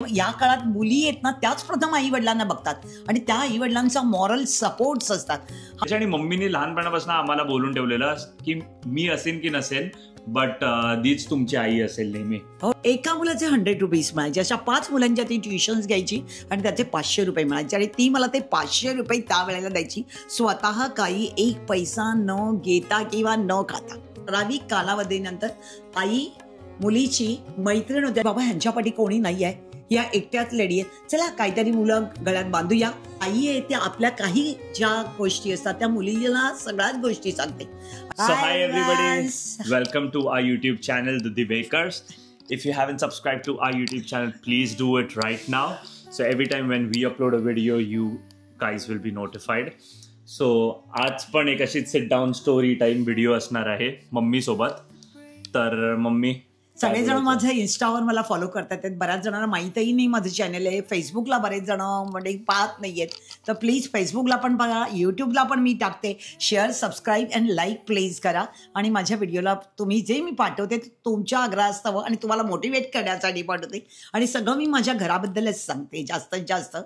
या काळात मुली आहेत ना त्याच प्रथम आई वडिलांना बघतात आणि त्या आई वडिलांचा मॉरल सपोर्ट्स असतात। आणि मम्मीने लहानपणापासून आम्हाला बोलून ठेवलेलं की मी असेन की नसेन बट दीच तुमची आई असेल नेहमी। एका मुलाचे 100 रुपीज मिळायचे, अशा 5 मुलांच्या ती ट्युशन्स घ्यायची आणि त्याचे 500 रुपये मिळायचे आणि ती मला ते 500 रुपये त्यावेळेला द्यायची, स्वतः काही एक पैसा न घेता किंवा न खाता। ठराविक कालावधीनंतर आई मुलीची मैत्रीण होते, बाबा ह्यांच्यापाठी कोणी नाही आहे, या एकट्याच लेडी आहेत, चला काहीतरी मुलं गळ्यात बांधूया। आई आहे त्या आपल्या काही ज्या गोष्टी असतात त्या मुलीला सगळ्याच गोष्टी सांगते। So hi everybody, welcome to our YouTube channel The Bakers. If you haven't subscribed to our YouTube channel, please do it right now. So every time when we upload a video, you guys will be notified. So आज पण एक अशीच sit down story time video असणार आहे mummy सोबत। तर mummy सगळेजण माझ्या इन्स्टावर मला फॉलो करतात, बऱ्याच जणांना माहीतही नाही माझं चॅनल आहे। फेसबुकला बरेच जण म्हणजे पाहत नाहीयेत, तर प्लीज फेसबुकला पण बघा, यूट्यूबला पण मी टाकते। Share, subscribe and like please करा आणि माझ्या व्हिडिओला तुम्ही जे मी पाठवते ते तुमच्या आग्रहास्तव आणि तुम्हाला मोटिवेट करण्यासाठी पाठवते आणि सगळं मी माझ्या घराबद्दलच सांगते जास्तीत जास्त।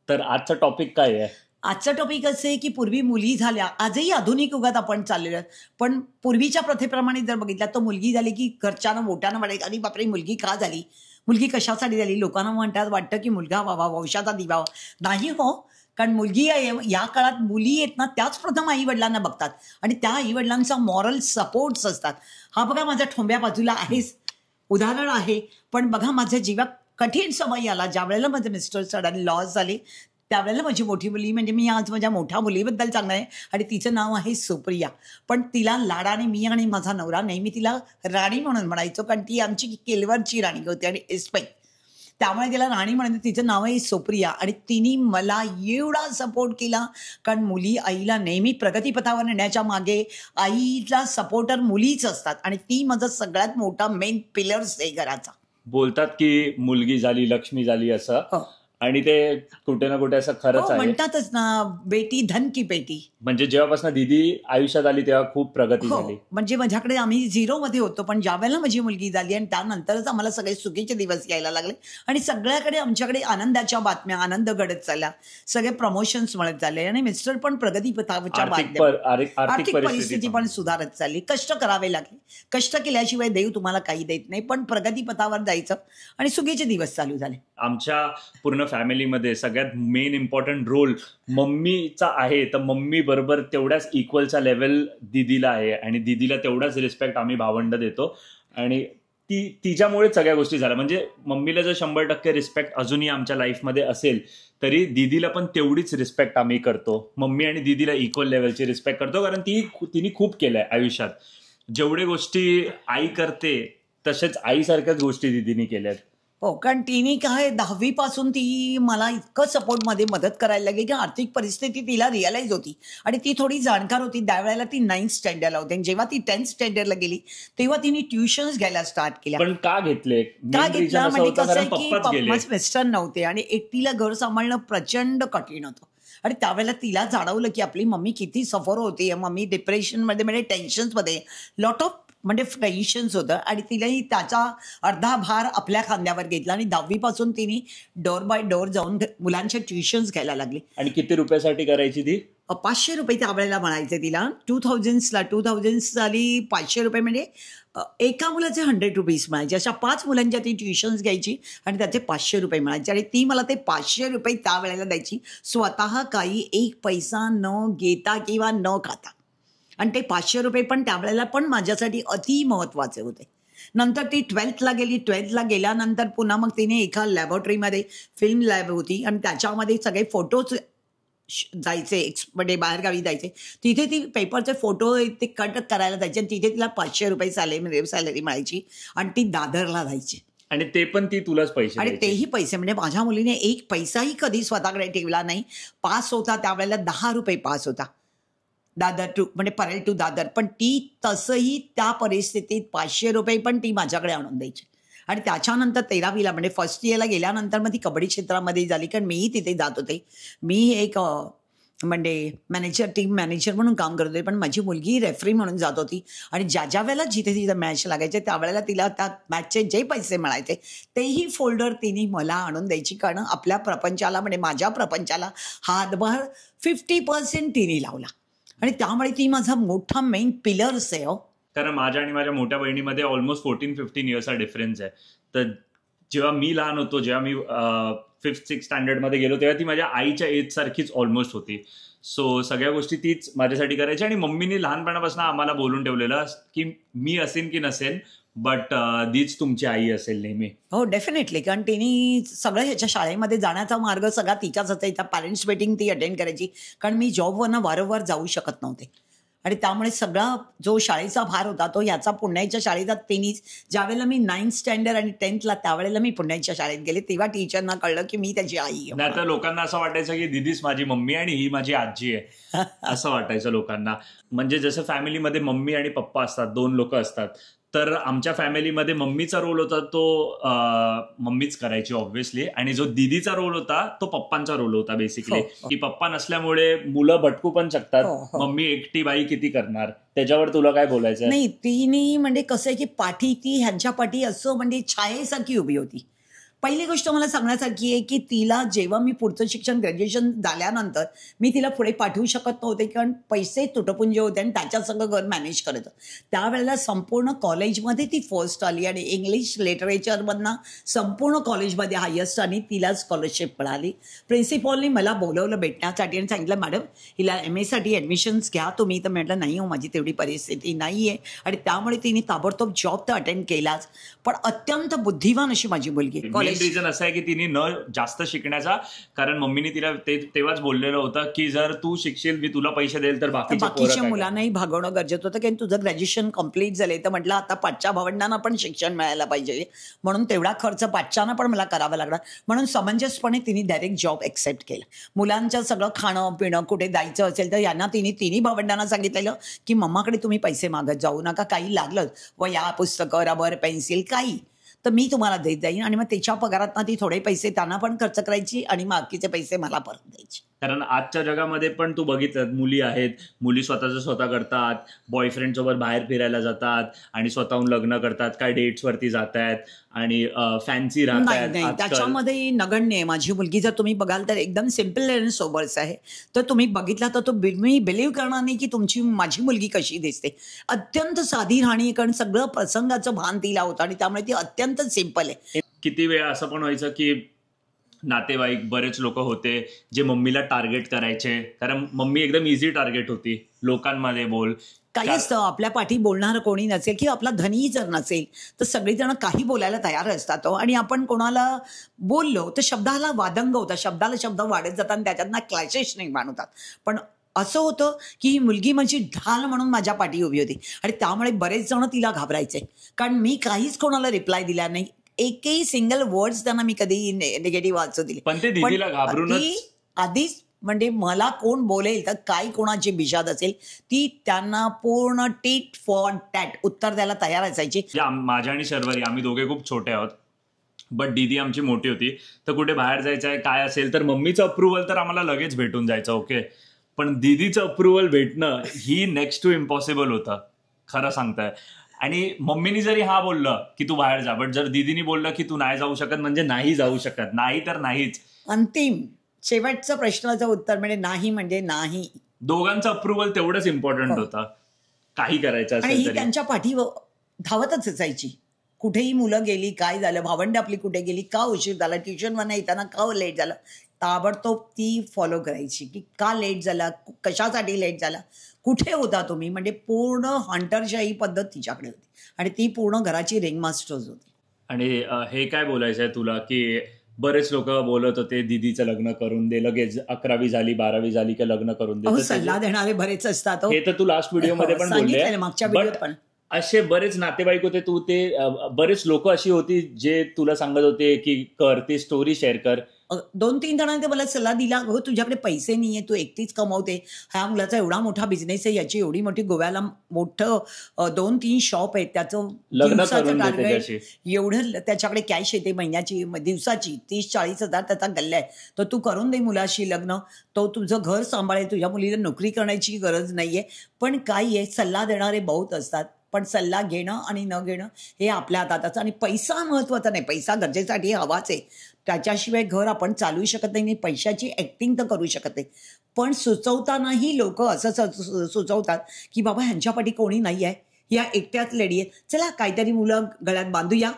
तर आजचा टॉपिक काय आहे? आजचा टॉपिक असं आहे की पूर्वी मुली झाल्या, आजही आधुनिक युगात आपण चाललेलो आहे, पण पूर्वीच्या प्रथेप्रमाणे जर बघितलं तर मुलगी झाली की घरच्यानं मोठ्यानं वाटायचं आणि बापरे मुलगी का झाली, मुलगी कशासाठी झाली, लोकांना वाटतं की मुलगा व्हावा, वंशाचा दिवा नाही हो, कारण मुलगी या काळात मुली आहेत ना त्याच प्रथम आई वडिलांना बघतात आणि त्या आई वडिलांचा मॉरल सपोर्ट्स असतात। हा बघा माझ्या ठोंब्या बाजूला आहेच उदाहरण आहे, पण बघा माझ्या जीवात कठीण समय आला ज्या वेळेला माझे मिस्टर सडन लॉस झाले, त्यावेळेला माझी मोठी मुली, म्हणजे मी आज माझ्या मोठ्या मुलीबद्दल सांगणार आहे आणि तिचं नाव आहे सुप्रिया, पण तिला लाडाने मी आणि माझा नवरा नेहमी तिला राणी म्हणून म्हणायचो, कारण ती आमची केलवरची राणी होती आणि इस्पेक, त्यामुळे तिला राणी म्हणून तिचं नाव आहे सुप्रिया। आणि तिने मला एवढा सपोर्ट केला, कारण मुली आईला नेहमी प्रगतीपथावर नेण्याच्या मागे आईला सपोर्टर मुलीच असतात आणि ती माझा सगळ्यात मोठा मेन पिलर्स आहे घराचा। बोलतात की मुलगी झाली लक्ष्मी झाली असं, आणि ते कुठे ना कुठे असं खरंच आहे, म्हणतातच ना, बेटी धन की पेटी। म्हणजे जेव्हापासून दीदी आयुष्यात आली तेव्हा खूप प्रगती झाली। म्हणजे माझ्याकडे आम्ही 0 मध्ये होतो, पण ज्या वेळेला माझी मुलगी झाली आणि त्यानंतरच आम्हाला सगळे सुखीचे दिवस यायला लागले आणि सगळ्याकडे आमच्याकडे आनंदाच्या बातम्या, आनंद घडत चालला, सगळे प्रमोशन्स मिळत चालले आणि मिस्टर पण प्रगतीपथाच्या बातम्या, आर्थिक परिस्थिती पण सुधारत चालली। कष्ट करावे लागले, कष्ट केल्याशिवाय देव तुम्हाला काही देत नाही, पण प्रगतीपथावर जायचं आणि सुखीचे दिवस चालू झाले। आमच्या पूर्ण फॅमिलीमध्ये सगळ्यात मेन इम्पॉर्टंट रोल मम्मीचा आहे, तर मम्मी बरोबर तेवढ्याच इक्वलचा लेवल दीदीला आहे आणि दीदीला तेवढाच रिस्पेक्ट आम्ही भावंड देतो आणि तिच्यामुळे सगळ्या गोष्टी झाल्या। म्हणजे मम्मीला जर 100% रिस्पेक्ट अजूनही आमच्या लाईफमध्ये असेल तरी दीदीला पण तेवढीच रिस्पेक्ट आम्ही करतो। मम्मी आणि दीदीला इक्वल लेवलची रिस्पेक्ट करतो, कारण तिने खूप केलंय आयुष्यात। जेवढे गोष्टी आई करते तसेच आईसारख्याच गोष्टी दीदीने केल्यात। हो, कारण तिने काय 10वी पासून ती मला इतकं सपोर्टमध्ये मदत करायला लागली की आर्थिक परिस्थिती तिला रिअलाइज होती आणि ती थोडी जाणकार होती। त्यावेळेला ती 9th स्टँडर्डला होती, जेव्हा ती 10th स्टँडर्डला गेली तेव्हा तिने ट्युशन्स घ्यायला स्टार्ट केल्या। पण का घेतलं म्हणजे कसं आहे की पप्पाच मिस्टर नव्हते आणि एकटीला घर सांभाळणं प्रचंड कठीण होतं आणि त्यावेळेला तिला जाणवलं की आपली मम्मी किती सफर होती, मम्मी डिप्रेशनमध्ये, म्हणजे टेन्शन्समध्ये, लॉट ऑफ म्हणजे टेन्शन्स होतं आणि तिलाही त्याचा अर्धा भार आपल्या खांद्यावर घेतला आणि 10वी पासून तिने डोर बाय डोर जाऊन मुलांच्या ट्युशन्स घ्यायला लागली। आणि किती रुपयासाठी करायची ती? 500 रुपये त्यावेळेला म्हणायचे तिला। 2000 साली 500 रुपये म्हणजे एका मुलाचे 100 रुपीज मिळायचे, अशा 5 मुलांच्या ती ट्युशन्स घ्यायची आणि त्याचे 500 रुपये मिळायचे आणि ती मला ते 500 रुपये त्यावेळेला द्यायची, स्वतः काही एक पैसा न घेता किंवा न खाता। आणि ते 500 रुपये पण त्यावेळेला पण माझ्यासाठी अति महत्त्वाचे होते। नंतर ती 12thला गेली, 12thला गेल्यानंतर पुन्हा मग तिने एका लॅबोरेटरीमध्ये, फिल्म लॅब होती आणि त्याच्यामध्ये सगळे फोटोज जायचे, म्हणजे बाहेरगावी जायचे, तिथे ती पेपरचे फोटो ते कट करायला जायचे आणि तिथे तिला 500 रुपये सॅलरी मिळायची आणि ती दादरला जायची आणि ते पण ती तुलाच पैसे, आणि तेही पैसे, म्हणजे माझ्या मुलीने एक पैसाही कधी स्वतःकडे ठेवला नाही। पास होता त्यावेळेला 10 रुपये पास होता, दादर टू, म्हणजे परेल टू दादर, पण ती तसंही त्या परिस्थितीत 500 रुपये पण ती माझ्याकडे आणून द्यायची। आणि त्याच्यानंतर 13वीला म्हणजे फर्स्ट इयरला गेल्यानंतर मग ती कबड्डी क्षेत्रामध्ये झाली, कारण मीही तिथे जात होते। मी एक म्हणजे टीम मॅनेजर म्हणून काम करत होते, पण माझी मुलगी रेफरी म्हणून जात होती आणि ज्या वेळेला जिथे तिथे मॅच लागायचे त्यावेळेला तिला त्या मॅचचे जे पैसे मिळायचे तेही फोल्डर तिने मला आणून द्यायची, कारण आपल्या प्रपंचाला म्हणजे माझ्या प्रपंचाला हातभार 50% तिने लावला आणि त्यामुळे ती माझा मोठा मेन पिलर्स आहे. कारण माझ्या आणि माझ्या मोठ्या बहिणीमध्ये ऑलमोस्ट 14-15 इयर्सचा डिफरन्स आहे. तर जेव्हा मी लहान होतो, जेव्हा मी 5th-6th स्टँडर्डमध्ये गेलो तेव्हा ती माझ्या आईच्या एज सारखीच ऑलमोस्ट होती. सो सगळ्या गोष्टी तीच माझ्यासाठी करायची आणि मम्मीने लहानपणापासून आम्हाला बोलून ठेवलेलं की मी असेन की नसेन बट दीच तुमची आई असेल नेहमी. हो डेफिनेटली, कारण तिने सगळं ह्याच्या शाळेमध्ये जाण्याचा मार्ग सगळा तिच्याच असायचा. पॅरेंट्स मीटिंग ती अटेंड करायची, कारण मी जॉबवरनं वारंवार जाऊ शकत नव्हते आणि त्यामुळे सगळा जो शाळेचा भार होता तो याचा पुण्याच्या शाळेचा तिनेच. ज्यावेळेला मी 9th स्टँडर्ड आणि 10thला त्यावेळेला मी पुण्याच्या शाळेत गेले तेव्हा टीचरना कळलं की मी त्याची आई आहे. नाही तर लोकांना असं वाटायचं की दीदीच माझी मम्मी आणि ही माझी आजी आहे असं वाटायचं लोकांना. म्हणजे जसं फॅमिलीमध्ये मम्मी आणि पप्पा असतात, 2 लोक असतात, तर आमच्या फॅमिलीमध्ये मम्मीचा रोल होता तो मम्मीच करायची ऑब्व्हियसली, आणि जो दीदीचा रोल होता तो पप्पांचा रोल होता बेसिकली. की पप्पा नसल्यामुळे मुलं भटकू पण शकतात, मम्मी एकटी बाई किती करणार, त्याच्यावर तुला काय बोलायचं? नाही, तिने म्हणजे कसं आहे की पाठी ती ह्यांच्या पाठी असं म्हणजे छायेसारखी उभी होती. पहिली गोष्ट मला सांगण्यासारखी आहे की तिला जेव्हा मी पुढचं शिक्षण ग्रॅज्युएशन झाल्यानंतर मी तिला पुढे पाठवू शकत नव्हते, कारण पैसे तुटपुंजे होते आणि त्याच्या सगळं घर मॅनेज करत. त्यावेळेला संपूर्ण कॉलेजमध्ये ती फर्स्ट आली आणि इंग्लिश लिटरेचरमधनं संपूर्ण कॉलेजमध्ये हायेस्ट आणि तिला स्कॉलरशिप मिळाली. प्रिन्सिपॉलनी मला बोलवलं भेटण्यासाठी आणि सांगितलं मॅडम हिला MA साठी ॲडमिशन्स घ्या तुम्ही. तर म्हटलं नाही हो, माझी तेवढी परिस्थिती नाही आहे. आणि त्यामुळे तिने ताबडतोब जॉब तर अटेंड केलाच, पण अत्यंत बुद्धिवान अशी माझी मुलगी. रिझन असं आहे की तिने न जास्त शिकण्याचा, कारण मम्मीने तिला तेव्हाच बोललेलं होतं की जर तू शिकशील मी तुला पैसे देईल तर बाकीच्या मुलांनाही भागवणं गरजेचं होतं, कारण तुझं ग्रॅज्युएशन कम्प्लीट झालंय. तर म्हटलं आता पाठच्या भावंडांना पण शिक्षण मिळायला पाहिजे, म्हणून तेवढा खर्च पाठच्यानं पण मला करावा लागला. म्हणून समंजसपणे तिने डायरेक्ट जॉब एक्सेप्ट केला. मुलांचं सगळं खाणं पिणं कुठे जायचं असेल तर यांना तिन्ही भावंडांना सांगितलेलं की मम्माकडे तुम्ही पैसे मागत जाऊ नका, काही लागलं वह्या पुस्तकं रबर पेन्सिल काही तर मी तुम्हाला देत जाईन. आणि मग त्याच्या पगारात ती थोडे पैसे त्यांना पण खर्च करायची आणि बाकीचे पैसे मला परत द्यायचे. कारण आजच्या जगामध्ये पण तू बघितलं मुली आहेत, मुली स्वतःचं स्वतः करतात, बॉयफ्रेंड सोबत बाहेर फिरायला जातात आणि स्वतःहून लग्न करतात, काय डेट्सवरती जात आहेत आणि फॅन्सी राहतात. नाही, त्याच्यामध्ये नगण्य आहे. माझी मुलगी जर तुम्ही बघाल तर एकदम सिम्पल अँड सोबर्स आहे. तर तुम्ही बघितला तर मी बिलीव्ह करणार नाही की माझी मुलगी कशी दिसते. अत्यंत साधी राहणी, कारण सगळं प्रसंगाचं भान तिला होतं आणि त्यामुळे ती अत्यंत सिम्पल आहे. किती वेळा असं पण व्हायचं की नातेवाईक बरेच लोक होते जे मम्मीला टार्गेट करायचे, कारण मम्मी एकदम इझी टार्गेट होती लोकांमध्ये. बोल काही असतं आपल्या पाठी बोलणारं कोणी नसेल किंवा आपला धनी जर नसेल तर सगळेजण काही बोलायला तयार असतात. आणि आपण कोणाला बोललो तर शब्दाला वादंग होता, शब्दाला शब्द वाढत जातात आणि त्याच्यातनं क्लॅशेस निर्माण होतात. पण असं होतं की ही मुलगी माझी ढाल म्हणून माझ्या पाठी उभी होती आणि त्यामुळे बरेच जण तिला घाबरायचे, कारण मी काहीच कोणाला रिप्लाय दिला नाही. एकही सिंगल वर्ड्स त्यांना मी कधी निगेटिव्ह वाचू दिले. पण ते दीदीला घाबरूनच आधीच म्हणजे मला कोण बोलेल तर काय कोणाची बिशाद असेल ती त्यांना पूर्ण टीट फॉर टॅट उत्तर द्यायला तयार असायची. माझ्या आणि शर्वरी आम्ही दोघे खूप छोटे आहोत, बट दीदी आमची मोठी होती. तर कुठे बाहेर जायचं आहे काय असेल तर मम्मीचं अप्रुव्हल तर आम्हाला लगेच भेटून जायचं, ओके. पण दीदीचं अप्रुव्हल भेटणं ही नेक्स्ट टू इम्पॉसिबल होतं, खरं सांगताय. आणि मम्मीनी जरी हा बोललं की तू बाहेर जा, बट जर दीदीनी बोललं की तू नाही जाऊ शकत म्हणजे नाही जाऊ शकत, नाही तर नाहीच. अंतिम शेवटचं प्रश्नाचं उत्तर म्हणजे नाही. दोघांचं अप्रुव्हल तेवढंच इम्पॉर्टंट होतं काही करायचं असेल. आणि ही त्यांच्या पाठी धावतच असायची. कुठेही मुलं गेली, काय झालं, भावंड आपली कुठे गेली, का उशीर झाला, ट्युशनवरनं येताना का लेट झालं, ताबडतोब ती फॉलो करायची की का लेट झाला, कशासाठी लेट झाला, कुठे होता तुम्ही. म्हणजे पूर्ण हंटरशाही पद्धत तिच्याकडे होती आणि ती पूर्ण घराची रिंगमास्टर्स होती. आणि हे काय बोलायचं आहे तुला की बरेच लोक बोलत होते दीदीचं लग्न करून दे, लगेच 11वी झाली 12वी झाली की लग्न करून दे. सल्ला देणारे बरेच असतात. हे तर तू लास्ट व्हिडिओ मध्ये पण बोलले, मागच्या व्हिडिओत पण. असे बरेच नातेवाईक होते, तू ते बरेच लोक अशी होती जे तुला सांगत होते की कर ती स्टोरी शेअर कर, 2-3 जणांनी मला सल्ला दिला, अगं तुझ्याकडे पैसे नाहीये, तू एकटीच कमवते, ह्या मुलाचा एवढा मोठा बिझनेस आहे, याची एवडी मोठी गोव्याला मोठं 2-3 शॉप आहेत, त्याचं दिवसाचं टार्गेट एवढं, त्याच्याकडे कॅश येते महिन्याची दिवसाची 30-40 हजार त्याचा गल्ला आहे, तर तू करून दे मुलाशी लग्न, तो तुझं घर सांभाळेल, तुझ्या मुलीला नोकरी करण्याची गरज नाहीये. पण काय आहे, सल्ला देणारे बहुत असतात, पण सल्ला घेणं आणि न घेणं हे आपल्या हातातच. आणि पैसा महत्वाचा नाही, पैसा गरजेसाठी हवाच आहे, त्याच्याशिवाय घर आपण चालवू शकत नाही, पैशाची ऍक्टिंग तर करू शकत नाही. पण सुचवतानाही लोक असं सुचवतात की बाबा ह्यांच्यापाठी कोणी नाही आहे, या एकट्याच लेडी आहेत, चला काहीतरी मुलं गळ्यात बांधूया,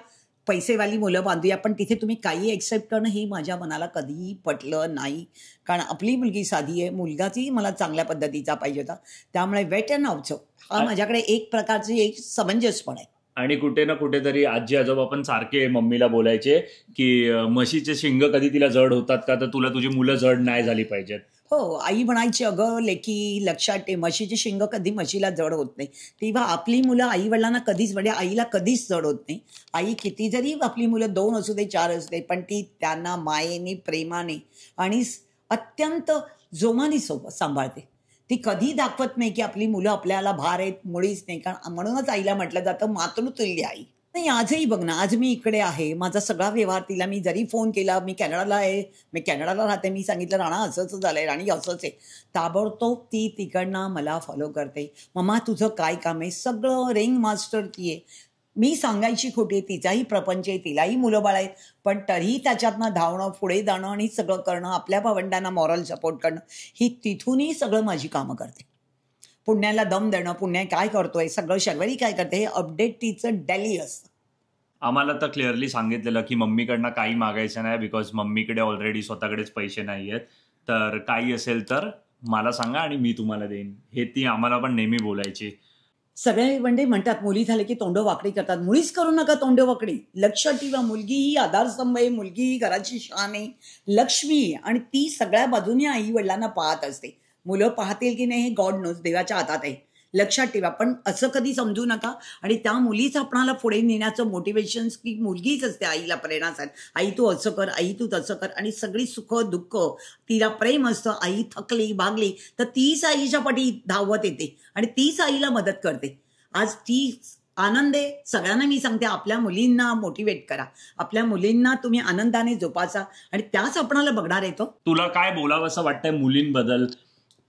पैसेवाली मुलं बांधूया. पण तिथे तुम्ही काही एक्सेप्ट करणं हे माझ्या मनाला कधीही पटलं नाही, कारण आपली मुलगी साधी आहे, मुलगाची मला चांगल्या पद्धतीचा पाहिजे होता. त्यामुळे वेट अँड ऑब्झर्व हा माझ्याकडे एक प्रकारची एक समंजसपण आहे. आणि कुठे ना कुठेतरी आजी आजोबा पण सारखे मम्मीला बोलायचे की म्हशीचे शिंग कधी तिला जड होतात का, तर तुला तुझी मुलं जड नाही झाली पाहिजेत. हो, आई म्हणायची, अगं लेकी लक्षात ठेव, म्हशीचे शिंग कधी म्हशीला जड होत नाही. तेव्हा आपली मुलं आई वडिलांना कधीच, म्हणजे आईला कधीच जड होत नाही. आई किती जरी आपली मुलं 2 असू दे 4 असू दे, पण ती त्यांना मायेने प्रेमाने आणि अत्यंत जोमाने सांभाळते. ती कधी दाखवत नाही की आपली मुलं आपल्याला भार आहेत, मुळीच नाही. कारण म्हणूनच आईला म्हटलं जातं मातृतुल्य आई. नाही, आजही बघ ना, आज मी इकडे आहे, माझा सगळा व्यवहार तिला, मी जरी फोन केला, मी कॅनडाला आहे, मी कॅनडाला राहते, मी सांगितलं राणा असंच झालंय, राणी असंच आहे, ताबडतोब ती तिकडनं मला फॉलो करते. मम्मा तुझं काय काम आहे, सगळं रिंग मास्टर ती आहे. मी सांगायची खोटी, तिचाही प्रपंच आहे, तिलाही मुलं बाळ आहेत, पण तरीही त्याच्यातनं धावणं, पुढे जाणं आणि सगळं करणं, आपल्या भावंडांना मॉरल सपोर्ट करणं, ही तिथूनही सगळं माझी कामं करते. पुण्याला दम देणं, पुण्या काय करतोय, सगळं शर्वरी काय करते, हे अपडेट तिचं डेली असतं. आम्हाला तर क्लिअरली सांगितलेलं की मम्मीकडनं काही मागायचं नाही, बिकॉज मम्मीकडे ऑलरेडी स्वतःकडेच पैसे नाही आहेत, तर काही असेल तर मला सांगा आणि मी तुम्हाला देईन, हे ती आम्हाला पण नेहमी बोलायची. सगळे म्हणजे म्हणतात मुली झाले की तोंड वाकडी करतात, मुळीच करू नका तोंड वाकडी. लक्षात ठेवा, मुलगी ही आधारस्तंभ आहे, मुलगी ही घराची शान आहे, लक्ष्मी आहे, आणि ती सगळ्या बाजूने आई वडिलांना पाहत असते. मुलं पाहतील की नाही हे गॉड नोज, देवाच्या हातात आहे, लक्षात ठेवा. पण असं कधी समजू नका. आणि त्या मुलीच आपणाला पुढे नेण्याचं मोटिवेशन की मुलगीच असते आईला प्रेरणासाठी. आई तू असं कर, आई तू तसं कर, आणि सगळी सुख दुःख तिला प्रेम असतं. आई थकली भागली तर तीच आईच्या पाठी धावत येते आणि तीच आईला मदत करते. आज ती आनंद आहे. सगळ्यांना मी सांगते, आपल्या मुलींना मोटिवेट करा, आपल्या मुलींना तुम्ही आनंदाने जोपासा, आणि त्याच आपणाला बघणार येतो. तुला काय बोलावं असं वाटतंय मुलींबद्दल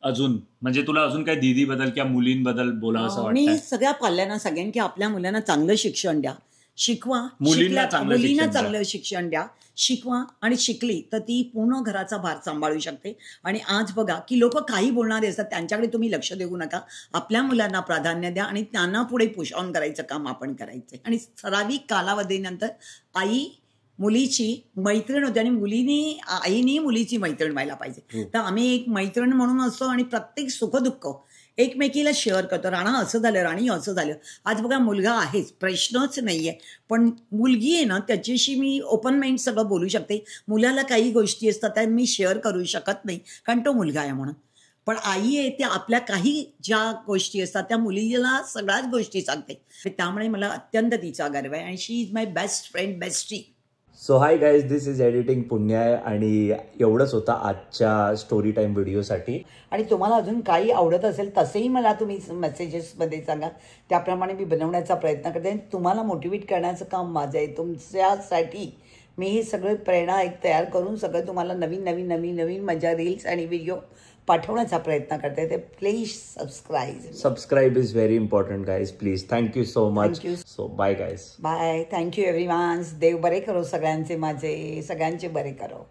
अजून, म्हणजे तुला अजून काय दीदीबद्दल किंवा मुलींबद्दल बोलावं असं वाटतं? मी सगळ्या पाल्यांना सांगेन की आपल्या मुलांना चांगलं शिक्षण द्या, शिकवा, मुलींना चांगलं शिक्षण द्या, शिकवा, आणि शिकली तर ती पूर्ण घराचा भार सांभाळू शकते. आणि आज बघा की लोक काही बोलणारे असतात, त्यांच्याकडे तुम्ही लक्ष देऊ नका, आपल्या मुलांना प्राधान्य द्या आणि त्यांना पुढे पुश ऑन करायचं काम आपण करायचं. आणि ठराविक कालावधीनंतर आई मुलीची मैत्रीण होते, आणि आईने मुलीची मैत्रीण व्हायला पाहिजे. तर आम्ही एक मैत्रीण म्हणून असतो, आणि प्रत्येक सुखदुःख एकमेकीला शेअर करतो. राणा असं झालं, राणी असं झालं. आज बघा मुलगा आहेच, प्रश्नच नाहीये, पण मुलगी आहे ना, त्याच्याशी मी ओपन माइंड सगळं बोलू शकते. मुलाला काही गोष्टी असतात त्या मी शेअर करू शकत नाही, कारण तो मुलगा आहे म्हणून. पण आई आहे, त्या आपल्या काही ज्या गोष्टी असतात त्या मुलीला सगळ्याच गोष्टी सांगते. त्यामुळे मला अत्यंत तिचा गर्व आहे, आणि she is my best friend, bestie. So hi guys, this is editing Punya, आणि एवढंच होतं आजच्या स्टोरी टाईम व्हिडिओसाठी. आणि तुम्हाला अजून काही आवडत असेल तसेही मला तुम्ही मेसेजेसमध्ये सांगा, त्याप्रमाणे मी बनवण्याचा प्रयत्न करते. तुम्हाला मोटिवेट करण्याचं काम माझं आहे. तुमच्यासाठी मी हे सगळे प्रेरणा एक तयार करून सगळं तुम्हाला नवीन नवीन नवीन नवीन माझ्या रील्स आणि व्हिडिओ पाठवण्याचा प्रयत्न करते. ते please subscribe is very important guys, please. Thank you so much. So bye guys. Bye. Thank you everyone. देव बरे करो सगळ्यांचे, माझे सगळ्यांचे बरे करो.